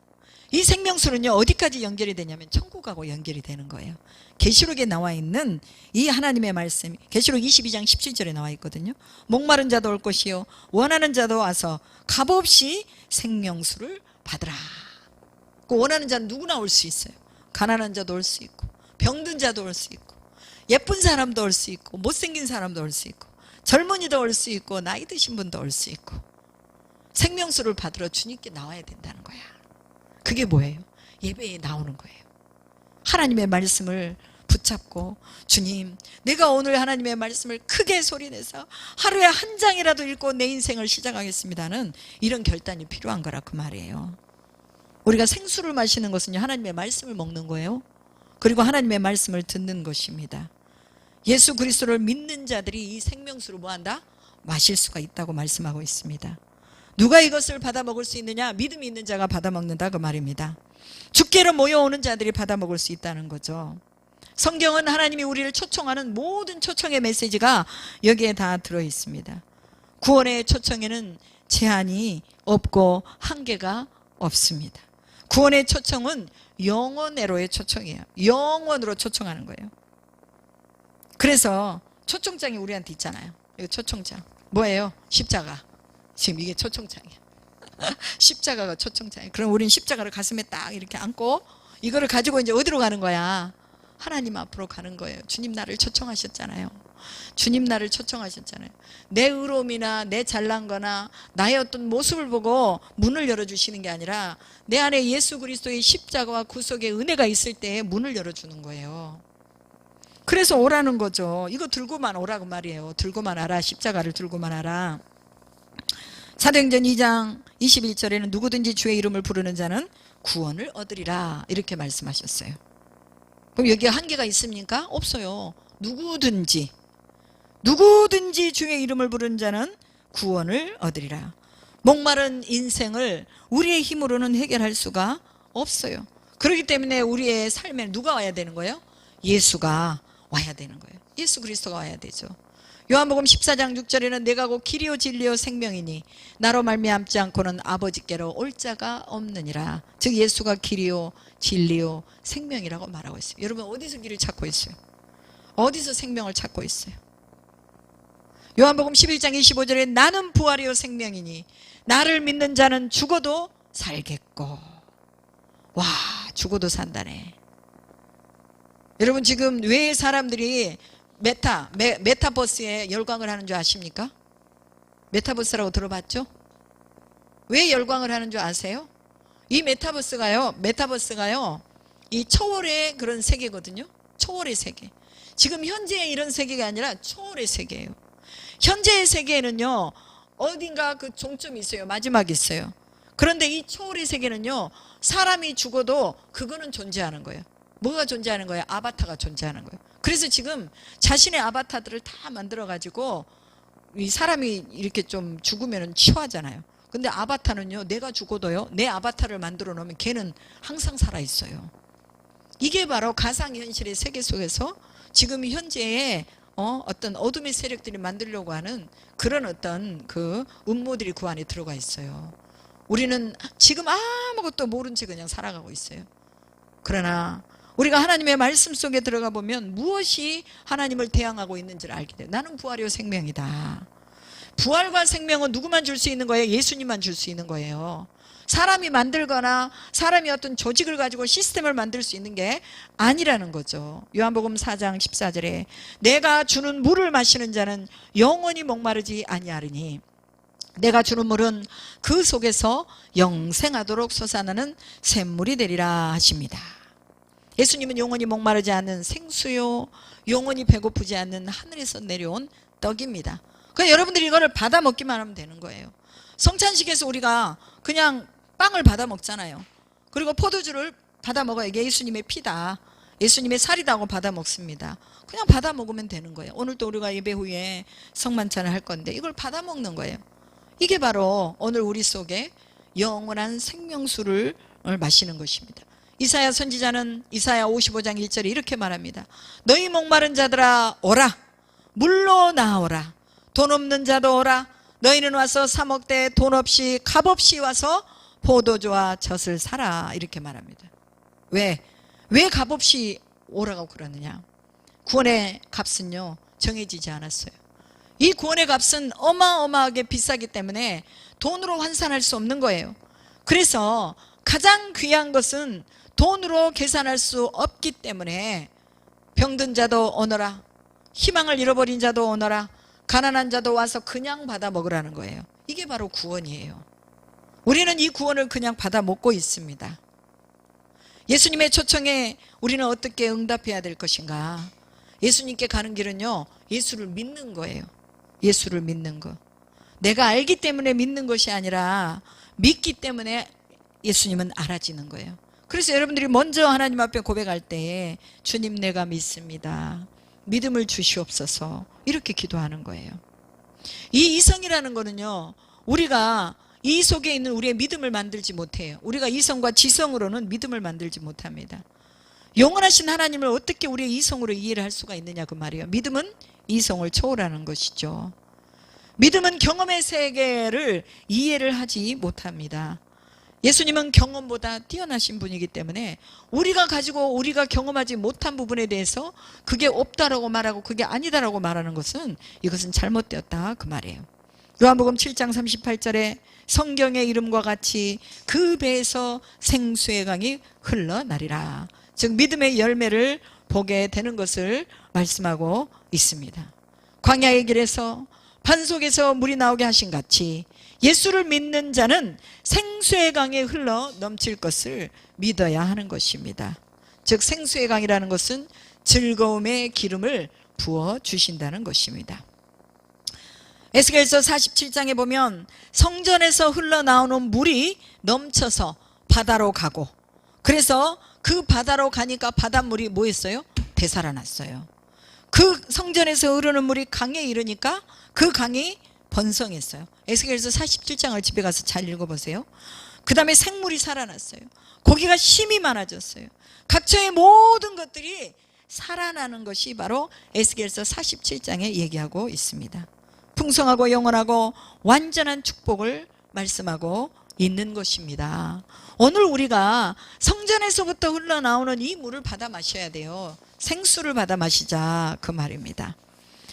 이 생명수는요 어디까지 연결이 되냐면 천국하고 연결이 되는 거예요. 계시록에 나와 있는 이 하나님의 말씀, 계시록 22장 17절에 나와 있거든요. 목마른 자도 올 것이요 원하는 자도 와서 값없이 생명수를 받으라. 그 원하는 자는 누구나 올 수 있어요. 가난한 자도 올 수 있고 병든 자도 올 수 있고 예쁜 사람도 올 수 있고 못생긴 사람도 올 수 있고 젊은이도 올 수 있고 나이 드신 분도 올 수 있고 생명수를 받으러 주님께 나와야 된다는 거야. 그게 뭐예요? 예배에 나오는 거예요. 하나님의 말씀을 붙잡고 주님 내가 오늘 하나님의 말씀을 크게 소리내서 하루에 한 장이라도 읽고 내 인생을 시작하겠습니다는 이런 결단이 필요한 거라 그 말이에요. 우리가 생수를 마시는 것은요 하나님의 말씀을 먹는 거예요. 그리고 하나님의 말씀을 듣는 것입니다. 예수 그리스도를 믿는 자들이 이 생명수를 뭐한다? 마실 수가 있다고 말씀하고 있습니다. 누가 이것을 받아 먹을 수 있느냐? 믿음이 있는 자가 받아 먹는다 그 말입니다. 주께로 모여오는 자들이 받아 먹을 수 있다는 거죠. 성경은 하나님이 우리를 초청하는 모든 초청의 메시지가 여기에 다 들어 있습니다. 구원의 초청에는 제한이 없고 한계가 없습니다. 구원의 초청은 영원애로의 초청이에요. 영원으로 초청하는 거예요. 그래서 초청장이 우리한테 있잖아요. 이거 초청장 뭐예요? 십자가. 지금 이게 초청장이야. 십자가가 초청장이야. 그럼 우리는 십자가를 가슴에 딱 이렇게 안고 이거를 가지고 이제 어디로 가는 거야? 하나님 앞으로 가는 거예요. 주님 나를 초청하셨잖아요. 주님 나를 초청하셨잖아요. 내 의로움이나 내 잘난 거나 나의 어떤 모습을 보고 문을 열어주시는 게 아니라 내 안에 예수 그리스도의 십자가와 구속의 은혜가 있을 때 문을 열어주는 거예요. 그래서 오라는 거죠. 이거 들고만 오라고 말이에요. 들고만 와라. 십자가를 들고만 와라. 사도행전 2장 21절에는 누구든지 주의 이름을 부르는 자는 구원을 얻으리라 이렇게 말씀하셨어요. 그럼 여기에 한계가 있습니까? 없어요. 누구든지 주의 이름을 부르는 자는 구원을 얻으리라. 목마른 인생을 우리의 힘으로는 해결할 수가 없어요. 그렇기 때문에 우리의 삶에 누가 와야 되는 거예요? 예수가 와야 되는 거예요. 예수 그리스도가 와야 되죠. 요한복음 14장 6절에는 내가 곧 길이요 진리요 생명이니 나로 말미암지 않고는 아버지께로 올 자가 없느니라. 즉 예수가 길이요 진리요 생명이라고 말하고 있어요. 여러분 어디서 길을 찾고 있어요? 어디서 생명을 찾고 있어요? 요한복음 11장 25절에 나는 부활이요 생명이니 나를 믿는 자는 죽어도 살겠고. 와, 죽어도 산다네. 여러분 지금 왜 사람들이 메타버스에 열광을 하는 줄 아십니까? 메타버스라고 들어봤죠? 왜 열광을 하는 줄 아세요? 이 메타버스가요 이 초월의 그런 세계거든요. 초월의 세계. 지금 현재의 이런 세계가 아니라 초월의 세계예요. 현재의 세계에는요 어딘가 그 종점이 있어요. 마지막이 있어요. 그런데 이 초월의 세계는요 사람이 죽어도 그거는 존재하는 거예요. 뭐가 존재하는 거예요? 아바타가 존재하는 거예요. 그래서 지금 자신의 아바타들을 다 만들어 가지고 이 사람이 이렇게 좀 죽으면 치화하잖아요. 근데 아바타는요 내가 죽어도요 내 아바타를 만들어 놓으면 걔는 항상 살아 있어요. 이게 바로 가상현실의 세계 속에서 지금 현재의 어떤 어둠의 세력들이 만들려고 하는 그런 어떤 그 음모들이 그 안에 들어가 있어요. 우리는 지금 아무것도 모른 채 그냥 살아가고 있어요. 그러나 우리가 하나님의 말씀 속에 들어가 보면 무엇이 하나님을 대항하고 있는지를 알게 돼요. 나는 부활이요 생명이다. 부활과 생명은 누구만 줄 수 있는 거예요? 예수님만 줄 수 있는 거예요. 사람이 만들거나 사람이 어떤 조직을 가지고 시스템을 만들 수 있는 게 아니라는 거죠. 요한복음 4장 14절에 내가 주는 물을 마시는 자는 영원히 목마르지 아니하리니 내가 주는 물은 그 속에서 영생하도록 솟아나는 샘물이 되리라 하십니다. 예수님은 영원히 목마르지 않는 생수요 영원히 배고프지 않는 하늘에서 내려온 떡입니다. 그러니까 여러분들이 이거를 받아 먹기만 하면 되는 거예요. 성찬식에서 우리가 그냥 빵을 받아 먹잖아요. 그리고 포도주를 받아 먹어요. 이게 예수님의 피다, 예수님의 살이다 하고 받아 먹습니다. 그냥 받아 먹으면 되는 거예요. 오늘도 우리가 예배 후에 성만찬을 할 건데 이걸 받아 먹는 거예요. 이게 바로 오늘 우리 속에 영원한 생명수를 마시는 것입니다. 이사야 선지자는 이사야 55장 1절에 이렇게 말합니다. 너희 목마른 자들아 오라, 물로 나오라. 돈 없는 자도 오라. 너희는 와서 사 먹되 돈 없이 값없이 와서 포도주와 젖을 사라. 이렇게 말합니다. 왜 값없이 오라고 그러느냐? 구원의 값은요 정해지지 않았어요. 이 구원의 값은 어마어마하게 비싸기 때문에 돈으로 환산할 수 없는 거예요. 그래서 가장 귀한 것은 돈으로 계산할 수 없기 때문에 병든 자도 오너라, 희망을 잃어버린 자도 오너라, 가난한 자도 와서 그냥 받아 먹으라는 거예요. 이게 바로 구원이에요. 우리는 이 구원을 그냥 받아 먹고 있습니다. 예수님의 초청에 우리는 어떻게 응답해야 될 것인가? 예수님께 가는 길은요 예수를 믿는 거예요. 예수를 믿는 거. 내가 알기 때문에 믿는 것이 아니라 믿기 때문에 예수님은 알아지는 거예요. 그래서 여러분들이 먼저 하나님 앞에 고백할 때 주님 내가 믿습니다, 믿음을 주시옵소서, 이렇게 기도하는 거예요. 이 이성이라는 거는요 우리가 이 속에 있는 우리의 믿음을 만들지 못해요. 우리가 이성과 지성으로는 믿음을 만들지 못합니다. 영원하신 하나님을 어떻게 우리의 이성으로 이해를 할 수가 있느냐 그 말이에요. 믿음은 이성을 초월하는 것이죠. 믿음은 경험의 세계를 이해를 하지 못합니다. 예수님은 경험보다 뛰어나신 분이기 때문에 우리가 가지고 우리가 경험하지 못한 부분에 대해서 그게 없다라고 말하고 그게 아니다라고 말하는 것은 이것은 잘못되었다 그 말이에요. 요한복음 7장 38절에 성경의 이름과 같이 그 배에서 생수의 강이 흘러나리라. 즉 믿음의 열매를 보게 되는 것을 말씀하고 있습니다. 광야의 길에서 반 속에서 물이 나오게 하신 같이 예수를 믿는 자는 생수의 강에 흘러 넘칠 것을 믿어야 하는 것입니다. 즉 생수의 강이라는 것은 즐거움의 기름을 부어 주신다는 것입니다. 에스겔서 47장에 보면 성전에서 흘러나오는 물이 넘쳐서 바다로 가고, 그래서 그 바다로 가니까 바닷물이 뭐 했어요? 되살아났어요. 그 성전에서 흐르는 물이 강에 이르니까 그 강이 번성했어요. 에스겔서 47장을 집에 가서 잘 읽어보세요. 그 다음에 생물이 살아났어요. 고기가 힘이 많아졌어요. 각처의 모든 것들이 살아나는 것이 바로 에스겔서 47장에 얘기하고 있습니다. 풍성하고 영원하고 완전한 축복을 말씀하고 있는 것입니다. 오늘 우리가 성전에서부터 흘러나오는 이 물을 받아 마셔야 돼요. 생수를 받아 마시자 그 말입니다.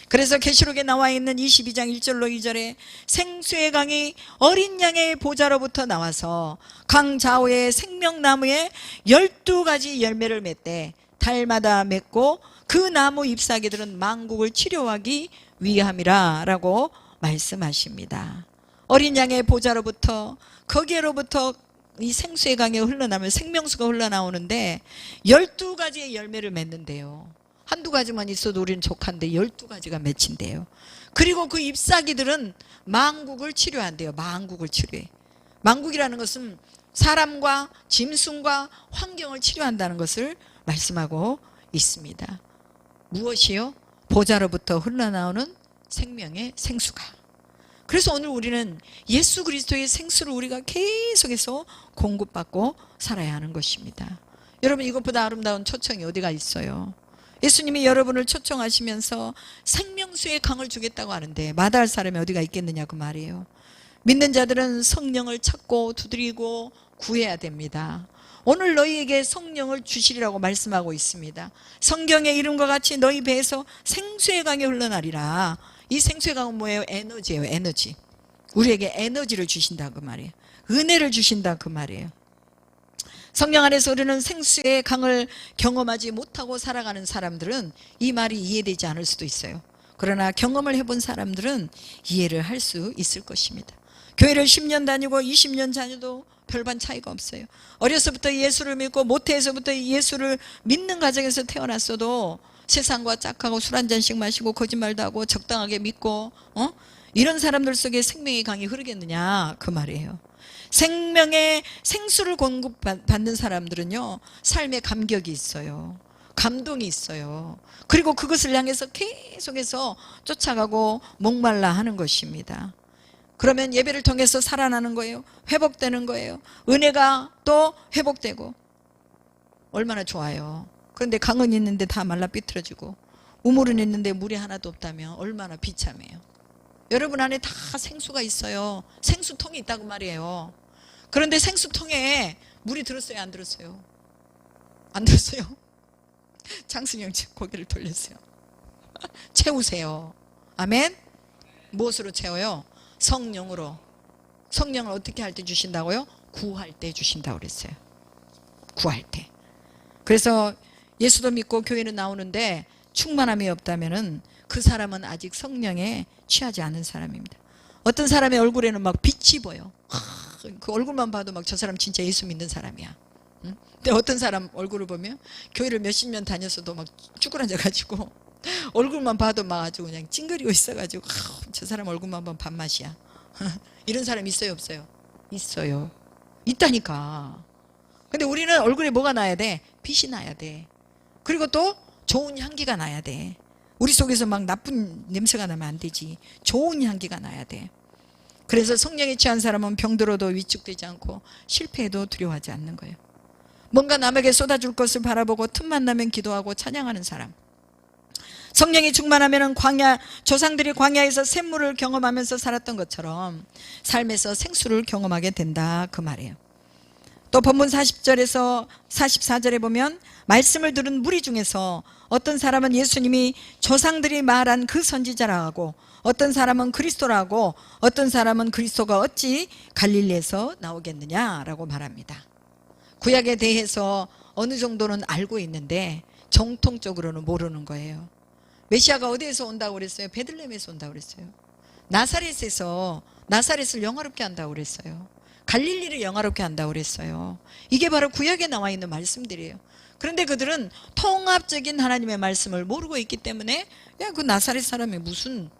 그래서 계시록에 나와 있는 22장 1절로 2절에 생수의 강이 어린 양의 보좌로부터 나와서 강 좌우의 생명나무에 12가지 열매를 맺되 달마다 맺고 그 나무 잎사귀들은 만국을 치료하기 위함이라 라고 말씀하십니다. 어린 양의 보좌로부터 거기로부터 이 생수의 강에 흘러나오면 생명수가 흘러나오는데 12가지의 열매를 맺는데요. 한두 가지만 있어도 우리는 족한데 12가지가 맺힌대요. 그리고 그 잎사귀들은 만국을 치료한대요. 만국을 치료해. 만국이라는 것은 사람과 짐승과 환경을 치료한다는 것을 말씀하고 있습니다. 무엇이요? 보좌로부터 흘러나오는 생명의 생수가. 그래서 오늘 우리는 예수 그리스도의 생수를 우리가 계속해서 공급받고 살아야 하는 것입니다. 여러분, 이것보다 아름다운 초청이 어디가 있어요? 예수님이 여러분을 초청하시면서 생명수의 강을 주겠다고 하는데 마다할 사람이 어디가 있겠느냐 그 말이에요. 믿는 자들은 성령을 찾고 두드리고 구해야 됩니다. 오늘 너희에게 성령을 주시리라고 말씀하고 있습니다. 성경의 이름과 같이 너희 배에서 생수의 강이 흘러나리라. 이 생수의 강은 뭐예요? 에너지예요. 에너지. 우리에게 에너지를 주신다 그 말이에요. 은혜를 주신다 그 말이에요. 성령 안에서 흐르는 생수의 강을 경험하지 못하고 살아가는 사람들은 이 말이 이해되지 않을 수도 있어요. 그러나 경험을 해본 사람들은 이해를 할 수 있을 것입니다. 교회를 10년 다니고 20년 다녀도 별반 차이가 없어요. 어려서부터 예수를 믿고 모태에서부터 예수를 믿는 가정에서 태어났어도 세상과 짝하고 술 한 잔씩 마시고 거짓말도 하고 적당하게 믿고 이런 사람들 속에 생명의 강이 흐르겠느냐 그 말이에요. 생명의 생수를 공급받는 사람들은요, 삶에 감격이 있어요. 감동이 있어요. 그리고 그것을 향해서 계속해서 쫓아가고 목말라 하는 것입니다. 그러면 예배를 통해서 살아나는 거예요. 회복되는 거예요. 은혜가 또 회복되고 얼마나 좋아요. 그런데 강은 있는데 다 말라 삐뚤어지고 우물은 있는데 물이 하나도 없다면 얼마나 비참해요. 여러분 안에 다 생수가 있어요. 생수통이 있다고 말이에요. 그런데 생수통에 물이 들었어요? 안 들었어요? 안 들었어요? 장승영 씨 고개를 돌렸어요. 채우세요. 아멘. 무엇으로 채워요? 성령으로. 성령을 어떻게 할 때 주신다고요? 구할 때 주신다고 그랬어요. 구할 때. 그래서 예수도 믿고 교회는 나오는데 충만함이 없다면은 그 사람은 아직 성령에 취하지 않은 사람입니다. 어떤 사람의 얼굴에는 막 빛이 보여. 그 얼굴만 봐도 막 저 사람 진짜 예수 믿는 사람이야. 응? 근데 어떤 사람 얼굴을 보면 교회를 몇십 년 다녔어도 막 쭈그러져가지고 얼굴만 봐도 막 아주 그냥 찡그리고 있어가지고 저 사람 얼굴만 보면 밥맛이야. 이런 사람 있어요 없어요? 있어요. 있다니까. 근데 우리는 얼굴에 뭐가 나야 돼? 빛이 나야 돼. 그리고 또 좋은 향기가 나야 돼. 우리 속에서 막 나쁜 냄새가 나면 안 되지. 좋은 향기가 나야 돼. 그래서 성령에 취한 사람은 병들어도 위축되지 않고 실패해도 두려워하지 않는 거예요. 뭔가 남에게 쏟아줄 것을 바라보고 틈만 나면 기도하고 찬양하는 사람. 성령이 충만하면 광야, 조상들이 광야에서 샘물을 경험하면서 살았던 것처럼 삶에서 생수를 경험하게 된다 그 말이에요. 또 본문 40절에서 44절에 보면 말씀을 들은 무리 중에서 어떤 사람은 예수님이 조상들이 말한 그 선지자라고, 어떤 사람은 그리스도라고, 어떤 사람은 그리스도가 어찌 갈릴리에서 나오겠느냐라고 말합니다. 구약에 대해서 어느 정도는 알고 있는데 정통적으로는 모르는 거예요. 메시아가 어디에서 온다고 그랬어요? 베들레헴에서 온다고 그랬어요. 나사렛을 영화롭게 한다고 그랬어요. 갈릴리를 영화롭게 한다고 그랬어요. 이게 바로 구약에 나와 있는 말씀들이에요. 그런데 그들은 통합적인 하나님의 말씀을 모르고 있기 때문에 야, 그 나사렛 사람이 무슨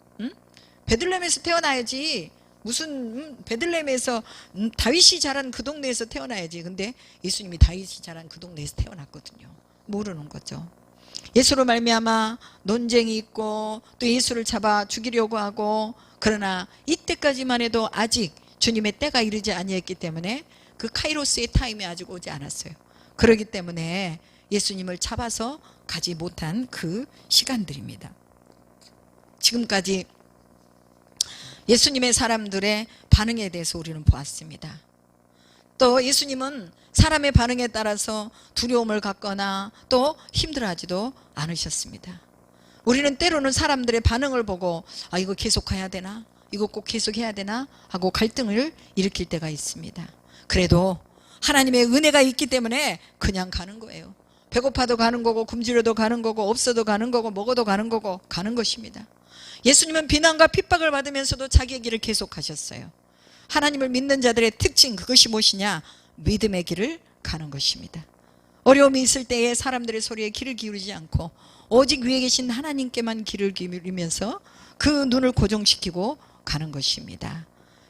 베들레헴에서 태어나야지, 무슨 베들레헴에서 다윗이 자란 그 동네에서 태어나야지. 근데 예수님이 다윗이 자란 그 동네에서 태어났거든요. 모르는 거죠. 예수로 말미암아 논쟁이 있고 또 예수를 잡아 죽이려고 하고, 그러나 이때까지만 해도 아직 주님의 때가 이르지 아니했기 때문에 그 카이로스의 타임이 아직 오지 않았어요. 그렇기 때문에 예수님을 잡아서 가지 못한 그 시간들입니다. 지금까지 예수님의 사람들의 반응에 대해서 우리는 보았습니다. 또 예수님은 사람의 반응에 따라서 두려움을 갖거나 또 힘들어하지도 않으셨습니다. 우리는 때로는 사람들의 반응을 보고 이거 계속 가야 되나? 이거 꼭 계속해야 되나? 하고 갈등을 일으킬 때가 있습니다. 그래도 하나님의 은혜가 있기 때문에 그냥 가는 거예요. 배고파도 가는 거고 굶주려도 가는 거고 없어도 가는 거고 먹어도 가는 거고 가는 것입니다. 예수님은 비난과 핍박을 받으면서도 자기의 길을 계속하셨어요. 하나님을 믿는 자들의 특징, 그것이 무엇이냐? 믿음의 길을 가는 것입니다. 어려움이 있을 때에 사람들의 소리에 귀를 기울이지 않고 오직 위에 계신 하나님께만 귀를 기울이면서 그 눈을 고정시키고 가는 것입니다.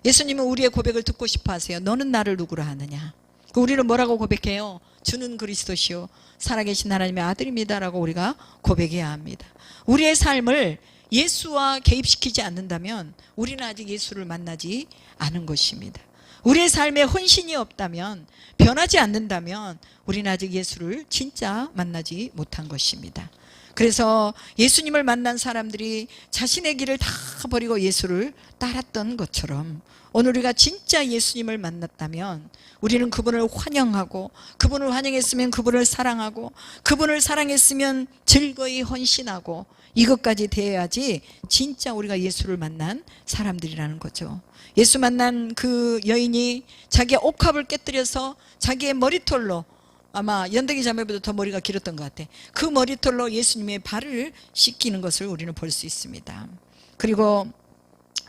예수님은 우리의 고백을 듣고 싶어 하세요. 너는 나를 누구라 하느냐? 우리는 뭐라고 고백해요? 주는 그리스도시요 살아계신 하나님의 아들입니다라고 우리가 고백해야 합니다. 우리의 삶을 예수와 개입시키지 않는다면 우리는 아직 예수를 만나지 않은 것입니다. 우리의 삶에 헌신이 없다면, 변하지 않는다면 우리는 아직 예수를 진짜 만나지 못한 것입니다. 그래서 예수님을 만난 사람들이 자신의 길을 다 버리고 예수를 따랐던 것처럼 오늘 우리가 진짜 예수님을 만났다면 우리는 그분을 환영하고, 그분을 환영했으면 그분을 사랑하고, 그분을 사랑했으면 즐거이 헌신하고, 이것까지 되어야지 진짜 우리가 예수를 만난 사람들이라는 거죠. 예수 만난 그 여인이 자기의 옥합을 깨뜨려서 자기의 머리털로, 아마 연덕이 자매보다 더 머리가 길었던 것 같아. 그 머리털로 예수님의 발을 씻기는 것을 우리는 볼 수 있습니다. 그리고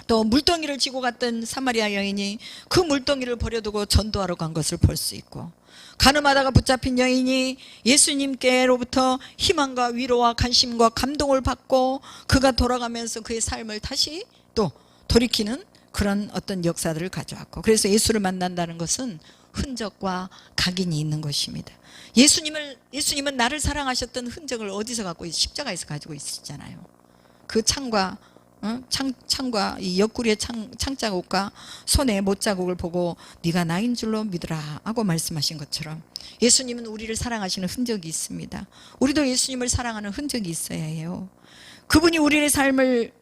또 물동이를 지고 갔던 사마리아 여인이 그 물동이를 버려두고 전도하러 간 것을 볼 수 있고, 가늠하다가 붙잡힌 여인이 예수님께로부터 희망과 위로와 관심과 감동을 받고 그가 돌아가면서 그의 삶을 다시 또 돌이키는 그런 어떤 역사들을 가져왔고, 그래서 예수를 만난다는 것은 흔적과 각인이 있는 것입니다. 예수님은 나를 사랑하셨던 흔적을 어디서 갖고 십자가에서 가지고 있었잖아요. 그 창과 이 옆구리의 창자국과 손의 못자국을 보고 네가 나인 줄로 믿으라 하고 말씀하신 것처럼 예수님은 우리를 사랑하시는 흔적이 있습니다. 우리도 예수님을 사랑하는 흔적이 있어야 해요. 그분이 우리의 삶을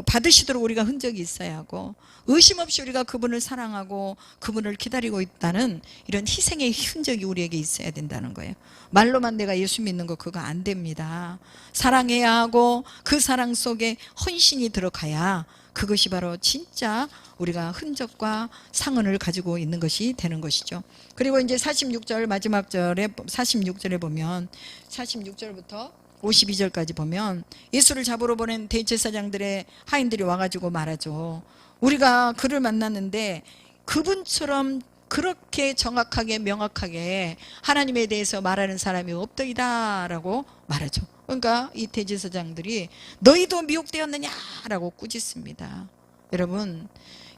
받으시도록 우리가 흔적이 있어야 하고, 의심 없이 우리가 그분을 사랑하고 그분을 기다리고 있다는 이런 희생의 흔적이 우리에게 있어야 된다는 거예요. 말로만 내가 예수 믿는 거 그거 안 됩니다. 사랑해야 하고 그 사랑 속에 헌신이 들어가야 그것이 바로 진짜 우리가 흔적과 상흔을 가지고 있는 것이 되는 것이죠. 그리고 이제 46절 마지막 절에 46절에 보면 46절부터 52절까지 보면 예수를 잡으러 보낸 대제사장들의 하인들이 와가지고 말하죠. 우리가 그를 만났는데 그분처럼 그렇게 정확하게 명확하게 하나님에 대해서 말하는 사람이 없더이다 라고 말하죠. 그러니까 이 대제사장들이 너희도 미혹되었느냐라고 꾸짖습니다. 여러분,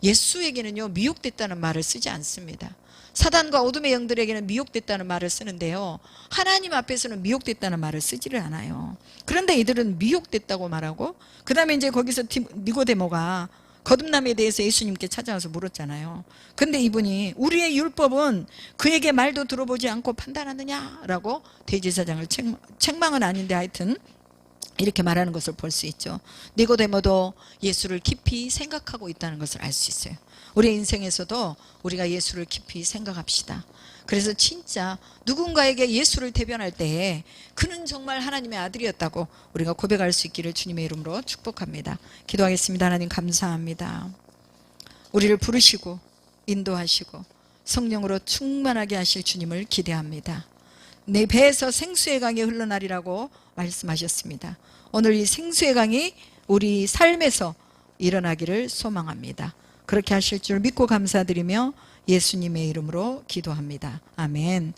예수에게는요 미혹됐다는 말을 쓰지 않습니다. 사단과 어둠의 영들에게는 미혹됐다는 말을 쓰는데요, 하나님 앞에서는 미혹됐다는 말을 쓰지를 않아요. 그런데 이들은 미혹됐다고 말하고, 그 다음에 이제 거기서 니고데모가 거듭남에 대해서 예수님께 찾아와서 물었잖아요. 근데 이분이 우리의 율법은 그에게 말도 들어보지 않고 판단하느냐라고 대제사장을 책망은 아닌데 하여튼 이렇게 말하는 것을 볼 수 있죠. 니고데모도 예수를 깊이 생각하고 있다는 것을 알 수 있어요. 우리의 인생에서도 우리가 예수를 깊이 생각합시다. 그래서 진짜 누군가에게 예수를 대변할 때에 그는 정말 하나님의 아들이었다고 우리가 고백할 수 있기를 주님의 이름으로 축복합니다. 기도하겠습니다. 하나님 감사합니다. 우리를 부르시고 인도하시고 성령으로 충만하게 하실 주님을 기대합니다. 내 배에서 생수의 강이 흘러나리라고 말씀하셨습니다. 오늘 이 생수의 강이 우리 삶에서 일어나기를 소망합니다. 그렇게 하실 줄 믿고 감사드리며 예수님의 이름으로 기도합니다. 아멘.